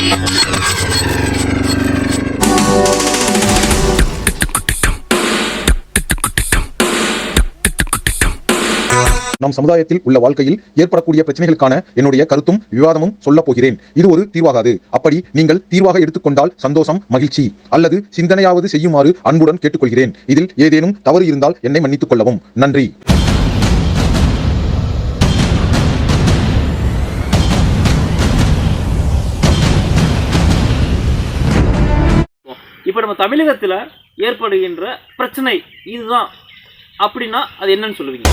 நம் சமுதாயத்தில் உள்ள வாழ்க்கையில் ஏற்படக்கூடிய பிரச்சனைகளுக்கான என்னுடைய கருத்தும் விவாதமும் சொல்ல போகிறேன். இது ஒரு தீர்வாகாது. அப்படி நீங்கள் தீர்வாக எடுத்துக்கொண்டால் சந்தோஷம், மகிழ்ச்சி. அல்லது சிந்தனையாவது செய்யுமாறு அன்புடன் கேட்டுக்கொள்கிறேன். இதில் ஏதேனும் தவறு இருந்தால் என்னை மன்னித்துக் கொள்ளவும். நன்றி. இப்போ நம்ம தமிழகத்தில் ஏற்படுகின்ற பிரச்சனை இதுதான் அப்படின்னா அது என்னன்னு சொல்லுவீங்க?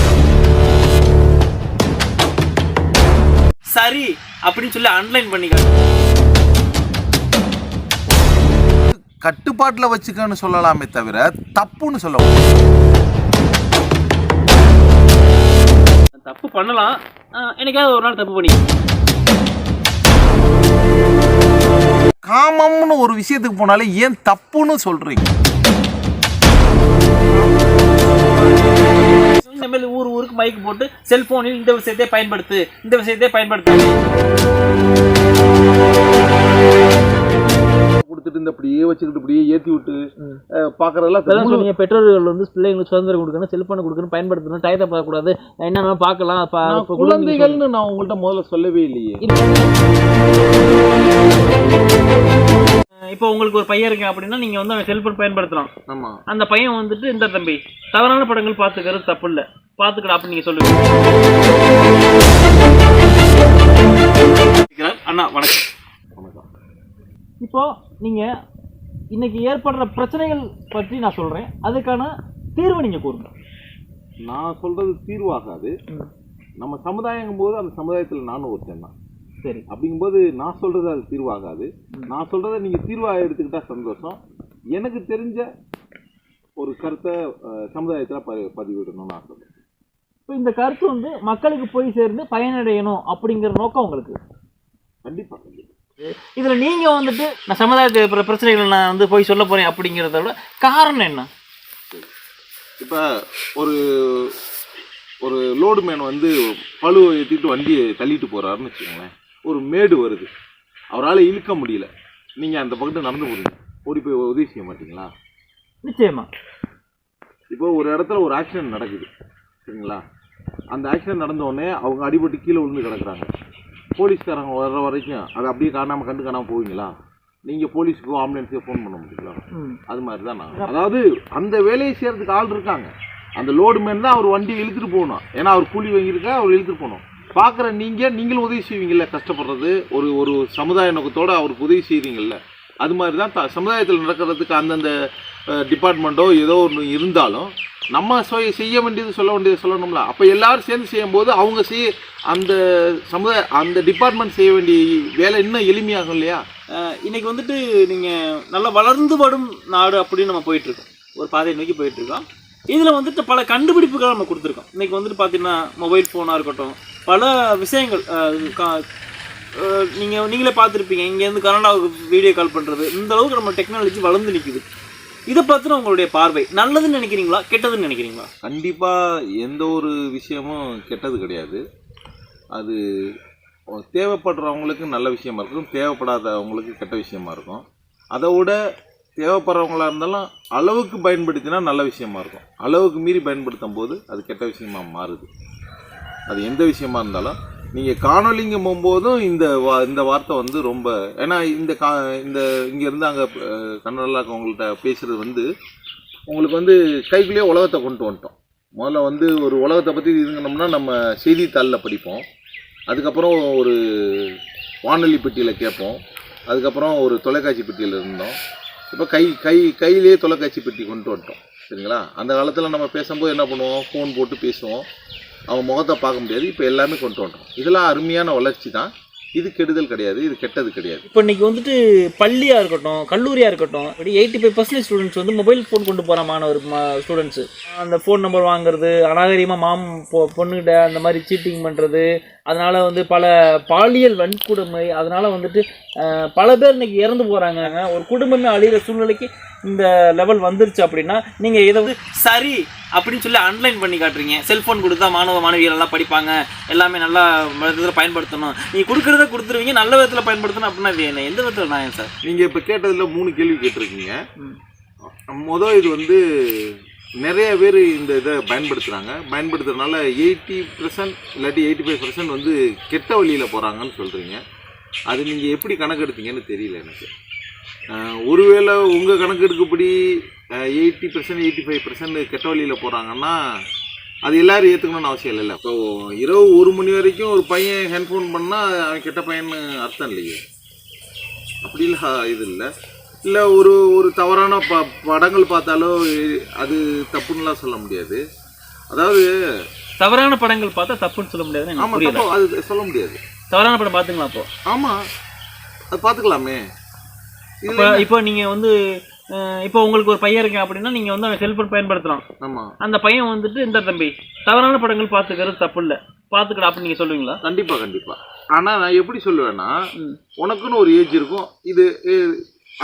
சரி அப்படின்னு சொல்லி அன்லைன் பண்ணிக்க. கட்டுப்பாட்டில் வச்சுக்கன்னு சொல்லலாமே தவிர தப்புன்னு சொல்லலாம். தப்பு பண்ணலாம், என்னைக்காவது ஒரு நாள் தப்பு பண்ணி. காமம்னு ஒரு விஷயத்துக்கு போனாலே ஏன் தப்புன்னு சொல்றீங்க? இந்த மாதிரி ஊருக்கு மைக் போட்டு செல்போனில் இந்த விஷயத்தை பயன்படுத்து, இந்த விஷயத்தை பயன்படுத்து கொடுத்துட்டு இந்த அப்படியே வச்சுக்கிட்டு இப்படியே ஏற்றி விட்டு பார்க்கறதெல்லாம் சொன்னீங்க. பெற்றோர்கள் வந்து பிள்ளைங்களுக்கு சுதந்திரம் கொடுக்கணும், செல்போனை கொடுக்கணும், பயன்படுத்தணும், டயத்தை பார்க்கக்கூடாது, என்னென்ன பார்க்கலாம். குழந்தைகள்னு நான் உங்கள்கிட்ட முதல்ல சொல்லவே இல்லையே. இப்போ உங்களுக்கு ஒரு பையன் இருக்கு அப்படின்னா நீங்க வந்து அவன் செல்போன் பயன்படுத்தலாம். ஆமா, அந்த பையன் வந்துட்டு இந்த தம்பி தவறான படங்கள் பார்த்துக்கிறது தப்பு இல்லை, பார்த்துக்கலாம் அப்படின்னு நீங்க சொல்லுவீங்க. அண்ணா வணக்கம். வணக்கம். இப்போ நீங்க இன்னைக்கு ஏற்படுற பிரச்சனைகள் பற்றி நான் சொல்றேன், அதுக்கான தீர்வு நீங்க கூறுங்க. நான் சொல்றது தீர்வாகாது. நம்ம சமுதாயங்கும் போது அந்த சமுதாயத்தில் நானும் ஒருத்தன் தான். சரி, அப்படிங்கும்போது நான் சொல்றது அது தீர்வாகாது. நான் சொல்றதை நீங்க தீர்வாக எடுத்துக்கிட்டா சந்தோஷம். எனக்கு தெரிஞ்ச ஒரு கருத்தை சமுதாயத்தில் பதிவிடணும்னு நான் சொல்றேன். இப்போ இந்த கருத்து வந்து மக்களுக்கு போய் சேர்ந்து பயனடையணும் அப்படிங்கிற நோக்கம் உங்களுக்கு? கண்டிப்பா கண்டிப்பா. இதுல நீங்க வந்துட்டு நான் சமுதாயத்தில் பிரச்சனைகள் நான் வந்து போய் சொல்ல போறேன் அப்படிங்கிறத விட காரணம் என்ன? இப்போ ஒரு லோடு மேன் வந்து பழுவை ஏற்றிட்டு வண்டியை தள்ளிட்டு போறாருன்னு வச்சுக்கோங்களேன். ஒரு மேடு வருது, அவரால் இழுக்க முடியல. நீங்கள் அந்த பக்கத்து நடந்து போகிறீங்க, ஓடி போய் உதவி செய்ய மாட்டீங்களா? நிச்சயமா. இப்போ ஒரு இடத்துல ஒரு ஆக்சிடென்ட் நடக்குது, சரிங்களா? அந்த ஆக்சிடென்ட் நடந்தோடனே அவங்க அடிபட்டு கீழே விழுந்து கிடக்குறாங்க. போலீஸ்காரங்க வர்ற வரைக்கும் அதை அப்படியே கண்டு காணாமல் போவீங்களா? நீங்கள் போலீஸுக்கோ ஆம்புலன்ஸுக்கோ ஃபோன் பண்ண முடியுங்களா? அது மாதிரி தான் நான், அதாவது அந்த வேலையை செய்கிறதுக்கு ஆள் இருக்காங்க. அந்த லோடு மேன் தான் அவர் வண்டியை இழுத்துட்டு போகணும். ஏன்னா அவர் கூலி வாங்கியிருக்கா, அவர் இழுத்துட்டு போகணும். பார்க்குற நீங்களும் உதவி செய்வீங்கல்ல, கஷ்டப்படுறது ஒரு சமுதாய நோக்கத்தோடு அவருக்கு உதவி செய்வீங்கல்ல. அது மாதிரி தான் சமுதாயத்தில் நடக்கிறதுக்கு அந்தந்த டிபார்ட்மெண்ட்டோ ஏதோ ஒன்று இருந்தாலும் நம்ம செய்ய வேண்டியது சொல்லணும்ல. அப்போ எல்லாரும் சேர்ந்து செய்யும்போது அவங்க அந்த டிபார்ட்மெண்ட் செய்ய வேண்டிய வேலை இன்னும் எளிமையாகும் இல்லையா? இன்னைக்கு வந்துட்டு நீங்கள் நல்லா வளர்ந்து வரும் நாடு அப்படின்னு நம்ம போயிட்டுருக்கோம், ஒரு பாதையை நோக்கி போயிட்டுருக்கோம். இதில் வந்துட்டு பல கண்டுபிடிப்புகள் நம்ம கொடுத்துருக்கோம். இன்றைக்கி வந்துட்டு பார்த்தீங்கன்னா மொபைல் ஃபோனாக இருக்கட்டும், பல விஷயங்கள் நீங்களே பார்த்துருப்பீங்க. இங்கேருந்து கனடாவுக்கு வீடியோ கால் பண்ணுறது, இந்த அளவுக்கு நம்ம டெக்னாலஜி வளர்ந்து நிற்குது. இதை பார்த்துட்டு உங்களுடைய பார்வை நல்லதுன்னு நினைக்கிறீங்களா, கெட்டதுன்னு நினைக்கிறீங்களா? கண்டிப்பாக எந்த ஒரு விஷயமும் கெட்டது கிடையாது. அது தேவைப்படுறவங்களுக்கு நல்ல விஷயமா இருக்கும், தேவைப்படாதவங்களுக்கு கெட்ட விஷயமா இருக்கும். அதை விட தேவைப்படுறவங்களா இருந்தாலும் அளவுக்கு பயன்படுத்தினா நல்ல விஷயமா இருக்கும். அளவுக்கு மீறி பயன்படுத்தும் போது அது கெட்ட விஷயமா மாறுது. அது எந்த விஷயமா இருந்தாலும் நீங்கள் காணொலிங்கும் போகும்போதும் இந்த வார்த்தை வந்து ரொம்ப, ஏன்னா இந்த இங்கேருந்து அங்கே கன்னடா இருக்கவங்கள்ட்ட பேசுகிறது வந்து உங்களுக்கு வந்து கைக்குள்ளேயே உலகத்தை கொண்டு வந்துட்டோம். முதல்ல வந்து ஒரு உலகத்தை பற்றி இருந்தோம்னா நம்ம செய்தித்தாளில் படிப்போம், அதுக்கப்புறம் ஒரு வானொலி பெட்டியில் கேட்போம், அதுக்கப்புறம் ஒரு தொலைக்காட்சி பெட்டியில் இருந்தோம். இப்போ கையிலேயே தொலைக்காட்சி பெட்டி கொண்டு வந்துட்டோம், சரிங்களா? அந்த காலத்தில் நம்ம பேசும்போது என்ன பண்ணுவோம், ஃபோன் போட்டு பேசுவோம், அவங்க முகத்தை பார்க்க முடியாது. இப்போ எல்லாமே கொண்டு வந்துட்டோம். இதெல்லாம் அருமையான வளர்ச்சி தான். இது கெடுதல் கிடையாது, இது கெட்டது கிடையாது. இப்போ இன்றைக்கி வந்துட்டு பள்ளியாக இருக்கட்டும், கல்லூரியாக இருக்கட்டும், அப்படி 85% ஸ்டூடெண்ட்ஸ் வந்து மொபைல் ஃபோன் கொண்டு போகிற மாணவர் ஸ்டூடெண்ட்ஸு அந்த ஃபோன் நம்பர் வாங்குறது, அநாகரிகமாக பொண்ணுகிட்ட அந்த மாதிரி சீட்டிங் பண்ணுறது, அதனால வந்து பல பாலியல் வன்கொடுமை, அதனால வந்துட்டு பல பேர் இன்னைக்கு இறந்து போறாங்க. ஒரு குடும்பமே அழிகிற சூழ்நிலைக்கு இந்த லெவல் வந்துருச்சு அப்படின்னா நீங்க இதை வந்து சரி அப்படின்னு சொல்லி அன்லைன் பண்ணி காட்டுறீங்க. செல்போன் கொடுத்தா மாணவ மாணவிகள் எல்லாம் படிப்பாங்க, எல்லாமே நல்லா விதத்தில் பயன்படுத்தணும், நீங்க கொடுக்குறத கொடுத்துருவீங்க, நல்ல விதத்தில் பயன்படுத்தணும் அப்படின்னா இது என்ன எந்த விதத்தில் நான் சார்? நீங்க இப்ப கேட்டதுல 3 கேள்வி கேட்டிருக்கீங்க. இது வந்து நிறைய பேர் இந்த இதை பயன்படுத்துறதுனால 80% இல்லாட்டி 85% வந்து கெட்ட வழியில் போகிறாங்கன்னு சொல்கிறீங்க. அது நீங்கள் எப்படி கணக்கெடுத்தீங்கன்னு தெரியல எனக்கு. ஒருவேளை உங்கள் கணக்கெடுக்கப்படி 80% 85% கெட்ட வழியில் போகிறாங்கன்னா அது எல்லோரும் ஏற்றுக்கணும்னு அவசியம் இல்லைல்ல. இப்போ இரவு 1 மணி வரைக்கும் ஒரு பையன் ஹெட்ஃபோன் பண்ணால் அவன் கெட்ட பையன்னு அர்த்தம் இல்லையே. அப்படி இல்லை இது இல்லை. இல்லை ஒரு தவறான படங்கள் பார்த்தாலோ அது தப்புன்னுலாம் சொல்ல முடியாது. அதாவது தவறான படங்கள் பார்த்தா தப்புன்னு சொல்ல முடியாது. ஆமாம், அது சொல்ல முடியாது. தவறான படம் பார்த்துங்களா அப்போ? ஆமாம், அது பார்த்துக்கலாமே. இப்போ நீங்கள் வந்து இப்போ உங்களுக்கு ஒரு பையன் இருக்கேன் அப்படின்னா நீங்கள் வந்து அவன் செல்ஃபோன் பயன்படுத்துகிறான். ஆமாம், அந்த பையன் வந்துட்டு இந்த தம்பி தவறான படங்கள் பார்த்துக்கிறது தப்பு இல்லை, பார்த்துக்கடா அப்படின்னு நீங்கள் சொல்லுவீங்களா? கண்டிப்பாக. ஆனால் நான் எப்படி சொல்லுவேன்னா, உனக்குன்னு ஒரு ஏஜ் இருக்கும்,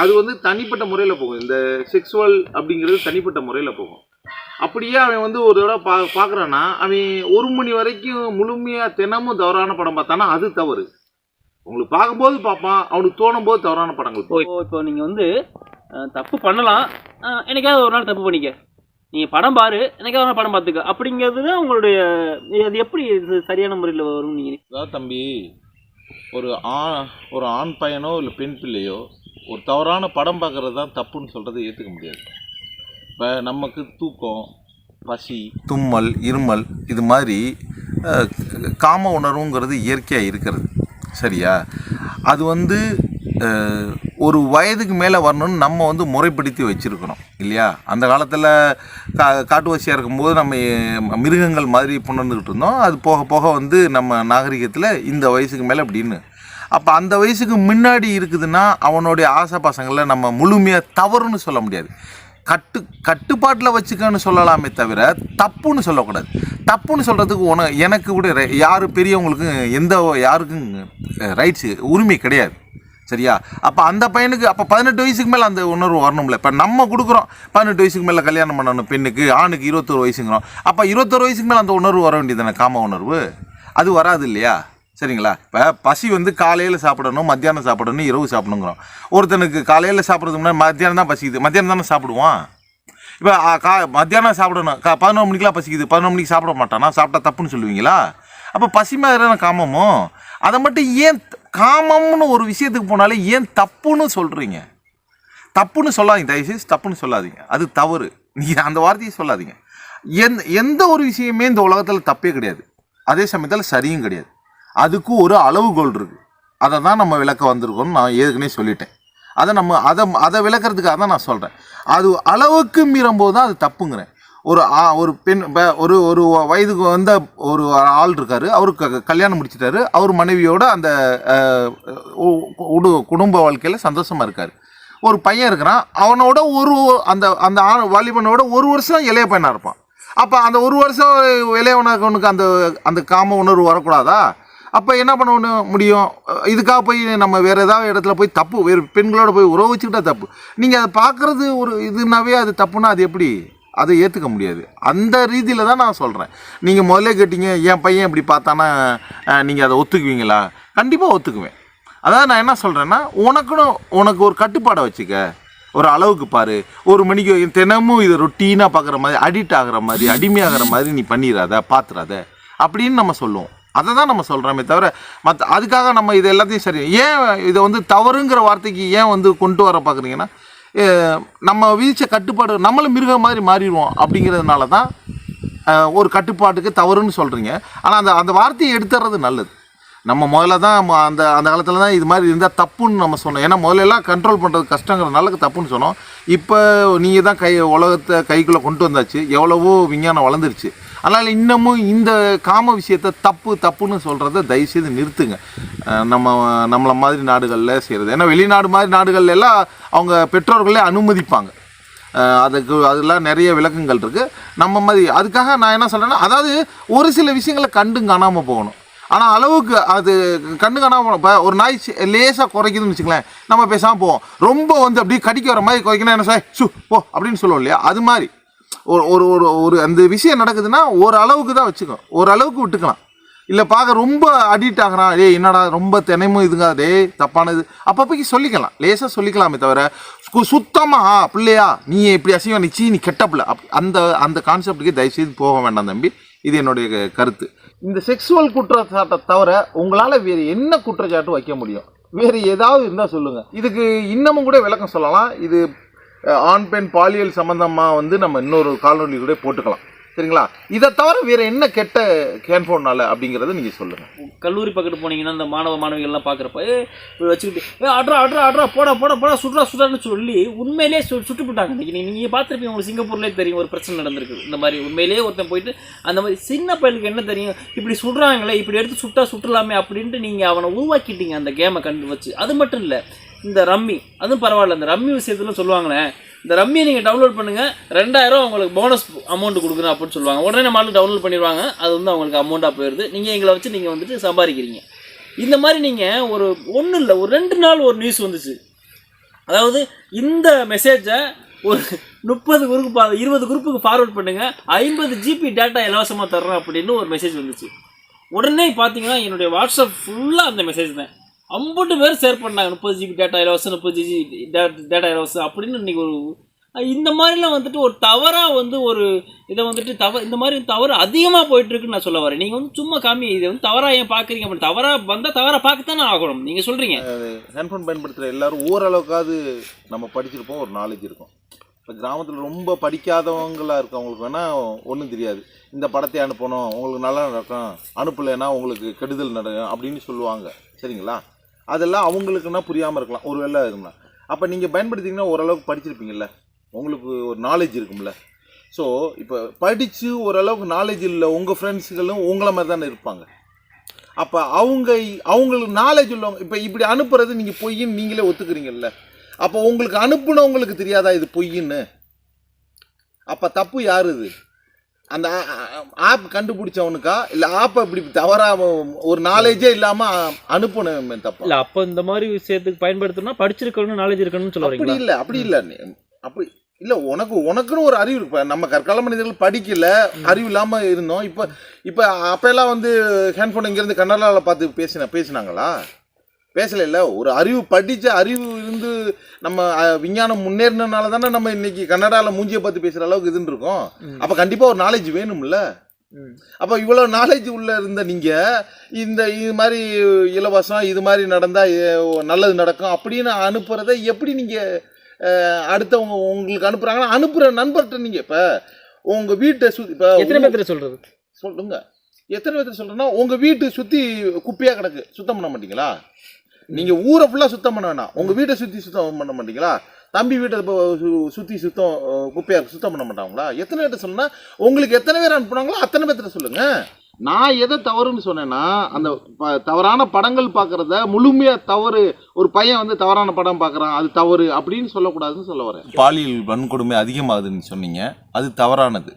அது வந்து தனிப்பட்ட முறையில் போகும். இந்த செக்ஸுவல் அப்படிங்கிறது தனிப்பட்ட முறையில் போகும். அப்படியே அவன் வந்து ஒரு தடவை பார்க்குறான்னா அவன் 1 மணி வரைக்கும் முழுமையாக தினமும் தவறான படம் பார்த்தானா அது தவறு. உங்களுக்கு பார்க்கும்போது பார்ப்பான், அவனுக்கு தோணும் போது தவறான படங்கள் போய். இப்போ நீங்கள் வந்து தப்பு பண்ணலாம், எனக்காவது ஒரு நாள் தப்பு பண்ணிக்க, நீங்கள் படம் பாரு, எனக்காவது ஒரு நாள் படம் பார்த்துக்க அப்படிங்கிறது தான் உங்களுடைய. அது எப்படி இது சரியான முறையில் வரும்? நீங்கள் அதான் தம்பி, ஒரு ஆண் பையனோ இல்லை பெண் பிள்ளையோ ஒரு தவறான படம் பார்க்குறது தான் தப்புன்னு சொல்கிறத ஏற்றுக்க முடியாது. இப்போ நமக்கு தூக்கம், பசி, தும்மல், இருமல் இது மாதிரி காம உணர்வுங்கிறது இயற்கையாக இருக்கிறது. சரியா? அது வந்து ஒரு வயதுக்கு மேலே வரணும்னு நம்ம வந்து முறைப்படுத்தி வச்சுருக்கணும் இல்லையா? அந்த காலத்தில் காட்டுவாசியாக இருக்கும்போது நம்ம மிருகங்கள் மாதிரி புணர்ந்துக்கிட்டு இருந்தோம். அது போக போக வந்து நம்ம நாகரிகத்தில் இந்த வயசுக்கு மேலே அப்படின்னு. அப்போ அந்த வயசுக்கு முன்னாடி இருக்குதுன்னா அவனுடைய ஆசை பாசங்களில் நம்ம முழுமையாக தவறுன்னு சொல்ல முடியாது. கட்டுப்பாட்டில் வச்சுக்கன்னு சொல்லலாமே தவிர தப்புன்னு சொல்லக்கூடாது. தப்புன்னு சொல்கிறதுக்கு எனக்கு கூட யார் பெரியவங்களுக்கும் யாருக்கும் ரைட்ஸு உரிமை கிடையாது. சரியா? அப்போ அந்த பையனுக்கு அப்போ 18 வயசுக்கு மேலே அந்த உணர்வு வரணும்ல. இப்போ நம்ம கொடுக்குறோம் 18 வயசுக்கு மேலே கல்யாணம் பண்ணணும் பெண்ணுக்கு, ஆணுக்கு 21 வயசுங்கிறோம். அப்போ 21 வயசுக்கு மேலே அந்த உணர்வு வர வேண்டியது தானே, காம உணர்வு. அது வராது இல்லையா? சரிங்களா? இப்போ பசி வந்து காலையில் சாப்பிடணும், மத்தியானம் சாப்பிடணும், இரவு சாப்பிடணுங்கிறோம். ஒருத்தனுக்கு காலையில் சாப்பிட்றதுக்கு முன்னாடி மத்தியானம் தான் பசிக்குது, மத்தியானம் தானே சாப்பிடுவான். இப்போ மத்தியானம் சாப்பிடணும், 11 மணிக்கெலாம் பசிக்குது, 11 மணிக்கு சாப்பிட மாட்டானா? சாப்பிட்டா தப்புன்னு சொல்லுவீங்களா? அப்போ பசி மாதிரி காமமோ? அதை மட்டும் ஏன் காமம்னு ஒரு விஷயத்துக்கு போனாலே ஏன் தப்புன்னு சொல்கிறீங்க? தப்புன்னு சொல்லாதீங்க, தயவுசெய்து தப்புன்னு சொல்லாதீங்க, அது தவறு. நீங்கள் அந்த வார்த்தையை சொல்லாதீங்க. எந்த ஒரு விஷயமே இந்த உலகத்தில் தப்பே கிடையாது, அதே சமயத்தில் சரியும் கிடையாது. அதுக்கும் ஒரு அளவுகோல் இருக்குது. அதை தான் நம்ம விளக்க வந்திருக்கோம்னு நான் ஏற்கனவே சொல்லிட்டேன். அதை விளக்கிறதுக்காக தான் நான் சொல்கிறேன். அது அளவுக்கு மீறும்போது தான் அது தப்புங்கிறேன். ஒரு பெண் ஒரு வயதுக்கு வந்த ஒரு ஆள் இருக்கார், அவருக்கு கல்யாணம் முடிச்சிட்டாரு, அவர் மனைவியோட அந்த குடும்ப வாழ்க்கையில் சந்தோஷமாக இருக்கார். ஒரு பையன் இருக்கிறான், அவனோட அந்த வாலிபனோட 1 வருஷம் இளைய பையனாக இருப்பான். அப்போ அந்த 1 வருஷம் இளையவனுக்கு அந்த காம உணர்வு வரக்கூடாதா? அப்போ என்ன பண்ண முடியும்? இதுக்காக போய் நம்ம வேறு ஏதாவது இடத்துல போய் வேறு பெண்களோட போய் உறவு வச்சுக்கிட்டா தப்பு. நீங்கள் அதை பார்க்குறது ஒரு இதுனாவே அது தப்புன்னா அது எப்படி? அதை ஏற்றுக்க முடியாது. அந்த ரீதியில் தான் நான் சொல்கிறேன். நீங்கள் முதல்ல கேட்டீங்க என் பையன் இப்படி பார்த்தானா நீங்கள் அதை ஒத்துக்குவீங்களா? கண்டிப்பாக ஒத்துக்குவேன். அதாவது நான் என்ன சொல்கிறேன்னா, உனக்கு ஒரு கட்டுப்பாடை வச்சுக்க, ஒரு அளவுக்கு பாரு. 1 மணிக்கு தினமும் இதை ரொட்டீனாக பார்க்குற மாதிரி, அடிக்ட் ஆகிற மாதிரி, அடிமையாகிற மாதிரி நீ பண்ணிடாத, பார்த்துடாத அப்படின்னு நம்ம சொல்லுவோம். அதை தான் நம்ம சொல்கிறோமே தவிர அதுக்காக நம்ம இது எல்லாத்தையும் சரி ஏன் இதை வந்து தவறுங்கிற வார்த்தைக்கு ஏன் வந்து கொண்டு வர பார்க்குறீங்கன்னா, நம்ம விதித்த கட்டுப்பாடு நம்மளும் மிருகம் மாதிரி மாறிடுவோம் அப்படிங்கிறதுனால தான் ஒரு கட்டுப்பாட்டுக்கு தவறுன்னு சொல்கிறீங்க. ஆனால் அந்த வார்த்தையை எடுத்துறது நல்லது. நம்ம முதல்ல தான் அந்த காலத்தில் தான் இது மாதிரி இருந்தால் தப்புன்னு நம்ம சொன்னோம். ஏன்னா முதல்லலாம் கண்ட்ரோல் பண்ணுறது கஷ்டங்கிறதுனால தப்புன்னு சொன்னோம். இப்போ நீங்கள் தான் உலகத்தை கைக்குள்ளே கொண்டு வந்தாச்சு, எவ்வளவோ விஞ்ஞானம் வளர்ந்துருச்சு. அதனால் இன்னமும் இந்த காம விஷயத்தை தப்புன்னு சொல்கிறத தயவுசெய்து நிறுத்துங்க. நம்மளை மாதிரி நாடுகளில் செய்கிறது. ஏன்னா வெளிநாடு மாதிரி நாடுகள் எல்லாம் அவங்க பெற்றோர்களே அனுமதிப்பாங்க. அதெல்லாம் நிறைய விளக்கங்கள் இருக்குது. நம்ம மாதிரி அதுக்காக நான் என்ன சொல்கிறேன்னா, அதாவது ஒரு சில விஷயங்களை கண்டும் காணாமல் போகணும். ஆனால் அளவுக்கு அது கண்ணு காணாமல் இப்போ ஒரு நாய் லேசாக குறைக்குதுன்னு வச்சுங்களேன், நம்ம பேசாமல் போவோம். ரொம்ப வந்து அப்படியே கடிக்க வர மாதிரி குறைக்கணும் என்ன சார் போ அப்படின்னு சொல்லுவோம் இல்லையா, அது மாதிரி ஒரு ஒரு ஒரு ஒரு அந்த விஷயம் நடக்குதுன்னா ஒரு அளவுக்கு தான் வச்சுக்கோ, ஒரு அளவுக்கு விட்டுக்கலாம். இல்லை பார்க்க ரொம்ப அடிக்ட் ஆகிறான், டேய் என்னடா ரொம்ப தினமும் இதுங்க, டேய் தப்பானது அப்பப்போக்கி சொல்லிக்கலாம், லேசாக சொல்லிக்கலாமே தவிர சுத்தமாக பிள்ளையா நீ இப்படி அசிங்கம் நிச்சயம் நீ கெட்டப்பில்ல அந்த அந்த கான்செப்டுக்கு தயவுசெய்து போக வேண்டாம் தம்பி. இது என்னுடைய கருத்து. இந்த செக்ஸுவல் குற்றச்சாட்டை தவிர உங்களால் வேறு என்ன குற்றச்சாட்டு வைக்க முடியும்? வேறு ஏதாவது இருந்தால் சொல்லுங்கள். இதுக்கு இன்னமும் கூட விளக்கம் சொல்லலாம். இது ஆண் பெண் பாலியல் சம்மந்தமாக வந்து நம்ம இன்னொரு காணொலி கூட போட்டுக்கலாம், சரிங்களா? இதை தவிர வேறு என்ன கெட்ட ஹேண்ட்ஃபோன்னால அப்படிங்கிறத நீங்கள் சொல்லுங்கள். கல்லூரி பக்கத்து போனீங்கன்னா இந்த மாணவிகள்லாம் பார்க்குறப்ப வச்சுக்கிட்டு அட்ரா போடா சுடுறான்னு சொல்லி உண்மையிலே சுட்டு போட்டாங்க. நீங்கள் பார்த்துருப்பீங்க, உங்களுக்கு சிங்கப்பூர்லேயே தெரியும் ஒரு பிரச்சனை நடந்திருக்கு இந்த மாதிரி. உண்மையிலேயே ஒருத்தன் போயிட்டு அந்த மாதிரி சின்ன பையனுக்கு என்ன தெரியும், இப்படி சுடுறாங்களே இப்படி எடுத்து சுட்டலாமே அப்படின்ட்டு நீங்கள் அவனை உருவாக்கிட்டீங்க அந்த கேமை கண்டு வச்சு. அது மட்டும் இல்லை, இந்த ரம்மி அதுவும் பரவாயில்ல, இந்த ரம்மி விஷயத்துல சொல்லுவாங்களே, இந்த ரம்மியை நீங்கள் டவுன்லோட் பண்ணுங்கள் 2000 உங்களுக்கு போனஸ் அமௌண்ட் கொடுக்குறேன் அப்படின்னு சொல்லுவாங்க. உடனே நம்ம டவுன்லோட் பண்ணிடுவாங்க, அது வந்து அவங்களுக்கு அமௌண்ட்டாக போயிடுது. நீங்கள் எங்களை வச்சு நீங்கள் வந்துட்டு சம்பாதிக்கிறீங்க. இந்த மாதிரி நீங்கள் ஒன்றும் இல்லை, ஒரு 2 நாள் ஒரு நியூஸ் வந்துச்சு. அதாவது இந்த மெசேஜை ஒரு 30 குரூப் 20 குரூப்புக்கு ஃபார்வர்ட் பண்ணுங்கள், 50 GB டேட்டா இலவசமாக தர்றோம் அப்படின்னு ஒரு மெசேஜ் வந்துச்சு. உடனே பார்த்தீங்கன்னா என்னுடைய வாட்ஸ்அப் ஃபுல்லாக அந்த மெசேஜ் தான். 50 பேர் ஷேர் பண்ணாங்க, 30 GB டேட்டா இலவசம், 30 GB டேட்டா இலவசம் அப்படின்னு. இன்றைக்கி ஒரு இந்த மாதிரிலாம் வந்துட்டு ஒரு தவறாக வந்து ஒரு இதை வந்துட்டு இந்த மாதிரி தவறு அதிகமாக போயிட்டுருக்குன்னு நான் சொல்ல வரேன். நீங்கள் வந்து சும்மா காமி இதை வந்து தவறாக ஏன் பார்க்குறீங்க அப்படின்னு. தவறாக வந்தால் தவறாக பார்க்கத்தானே ஆகணும். நீங்கள் சொல்கிறீங்க ஹேண்ட்ஃபோன் பயன்படுத்துகிற எல்லோரும் ஓரளவுக்காவது நம்ம படிச்சிருப்போம், ஒரு நாலேஜ் இருக்கும். இப்போ கிராமத்தில் ரொம்ப படிக்காதவங்களாக இருக்கவங்களுக்கு வேணால் ஒன்றும் தெரியாது. இந்த படத்தை அனுப்பணும், உங்களுக்கு நல்லா நடக்கும், அனுப்பலைன்னா உங்களுக்கு கெடுதல் நடக்கும் அப்படின்னு சொல்லுவாங்க, சரிங்களா? அதெல்லாம் அவங்களுக்குன்னா புரியாமல் இருக்கலாம், ஒரு வேளை இருக்கும்ல. அப்போ நீங்கள் பயன்படுத்திங்கன்னா ஓரளவுக்கு படிச்சிருப்பீங்கள்ல, உங்களுக்கு ஒரு நாலேஜ் இருக்கும்ல. ஸோ இப்போ படித்து ஓரளவுக்கு நாலேஜ் இல்லை உங்கள் ஃப்ரெண்ட்ஸுகளும் உங்களை மாதிரி தானே இருப்பாங்க. அப்போ அவங்களுக்கு நாலேஜ் உள்ளவங்க இப்போ இப்படி அனுப்புறது நீங்கள் பொய்ன்னு நீங்களே ஒத்துக்கிறீங்கல்ல. அப்போ உங்களுக்கு அனுப்புனவங்களுக்கு தெரியாதா இது பொய்ன்னு? அப்போ தப்பு யார்? இது அந்த ஆப் கண்டுபிடிச்சவனுக்கா, இல்லை ஆப்பை இப்படி தவறாக ஒரு நாலேஜே இல்லாமல் அனுப்பணும் தப்பு? இல்லை, அப்போ இந்த மாதிரி விஷயத்துக்கு பயன்படுத்தணும்னா படிச்சிருக்கணும், நாலேஜ் இருக்கணும்னு சொல்ல வரீங்களா? அப்படி இல்லை அப்படி இல்லை. உனக்குன்னு ஒரு அறிவு இருக்கு. நம்ம கற்கால மனிதர்கள் படிக்கல, அறிவு இல்லாமல் இருந்தோம். இப்போ அப்போல்லாம் வந்து ஹேண்ட்ஃபோன் இங்கேருந்து கன்னடாவில் பார்த்து பேசினாங்களா? பேசல. ஒரு அறிவு படித்த அறிவு இருந்து நம்ம விஞ்ஞானம் முன்னேறினால தானே நம்ம இன்னைக்கு கன்னடாவில் மூஞ்சியை பார்த்து பேசுகிற அளவுக்கு இதுன்னு இருக்கோம். அப்போ கண்டிப்பாக ஒரு நாலேஜ் வேணும்ல. அப்போ இவ்வளோ நாலேஜ் உள்ள இருந்த நீங்கள் இது மாதிரி இலவசம் இது மாதிரி நடந்தால் நல்லது நடக்கும் அப்படின்னு அனுப்புறதை எப்படி நீங்கள் அடுத்தவங்க உங்களுக்கு அனுப்புகிறாங்கன்னா அனுப்புகிற நண்பர்கிட்ட நீங்கள் இப்போ உங்கள் வீட்டை இப்போ எத்தனை பேர் சொல்கிறது சொல்லுங்க, எத்தனை பேர் சொல்கிறேன்னா உங்கள் வீட்டை சுற்றி குப்பையாக கிடக்கு, சுத்தம் பண்ண மாட்டீங்களா? நீங்கள் ஊரை ஃபுல்லாக சுத்தம் பண்ண வேணாம், உங்கள் வீட்டை சுற்றி சுத்தம் பண்ண மாட்டீங்களா? தம்பி வீட்டை சுற்றி குப்பையாக சுத்தம் பண்ண மாட்டாங்களா? எத்தனை பேர்ட்ட சொன்னால் உங்களுக்கு எத்தனை பேர் அனுப்புனாங்களோ அத்தனை பேர்த்த சொல்லுங்கள். நான் எதை தவறுன்னு சொன்னேன்னா, அந்த தவறான படங்கள் பார்க்குறத முழுமையாக தவறு, ஒரு பையன் வந்து தவறான படம் பார்க்குறான் அது தவறு அப்படின்னு சொல்லக்கூடாதுன்னு சொல்ல வரேன். பாலியல் வன்கொடுமை அதிகமாகுதுன்னு சொன்னீங்க, அது தவறானது.